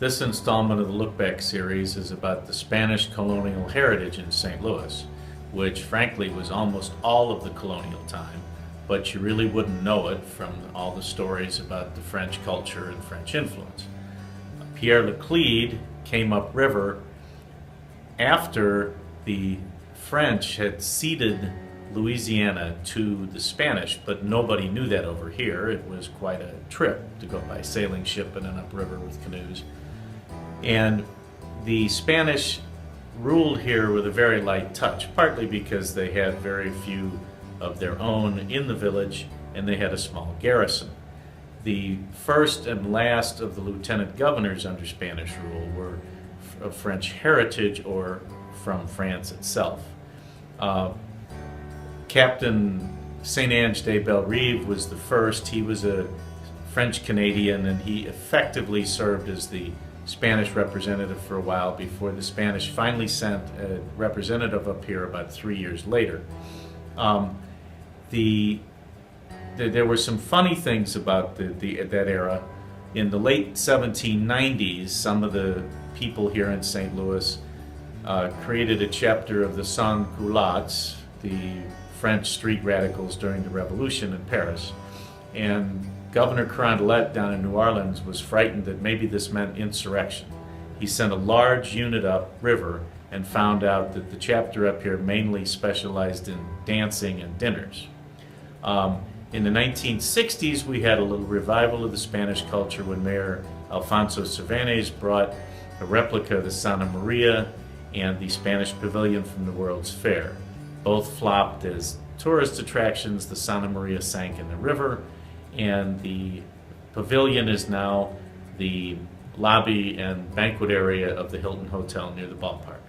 This installment of the Look Back series is about the Spanish colonial heritage in St. Louis, which frankly was almost all of the colonial time, but you really wouldn't know it from all the stories about the French culture and French influence. Pierre Laclede came upriver after the French had ceded Louisiana to the Spanish, but nobody knew that over here. It was quite a trip to go by sailing ship and then upriver with canoes. And the Spanish ruled here with a very light touch, partly because they had very few of their own in the village and they had a small garrison. The first and last of the lieutenant governors under Spanish rule were of French heritage or from France itself. Captain Saint-Ange de Bellerive was the first. He was a French-Canadian, and he effectively served as the Spanish representative for a while before the Spanish finally sent a representative up here about 3 years later. There were some funny things about that era. In the late 1790s, some of the people here in St. Louis created a chapter of the Sans-Culottes, the French street radicals during the Revolution in Paris. And Governor Carondelet down in New Orleans was frightened that maybe this meant insurrection. He sent a large unit up river and found out that the chapter up here mainly specialized in dancing and dinners. In the 1960s, we had a little revival of the Spanish culture when Mayor Alfonso Cervantes brought a replica of the Santa Maria and the Spanish Pavilion from the World's Fair. Both flopped as tourist attractions. The Santa Maria sank in the river, and the pavilion is now the lobby and banquet area of the Hilton Hotel near the ballpark.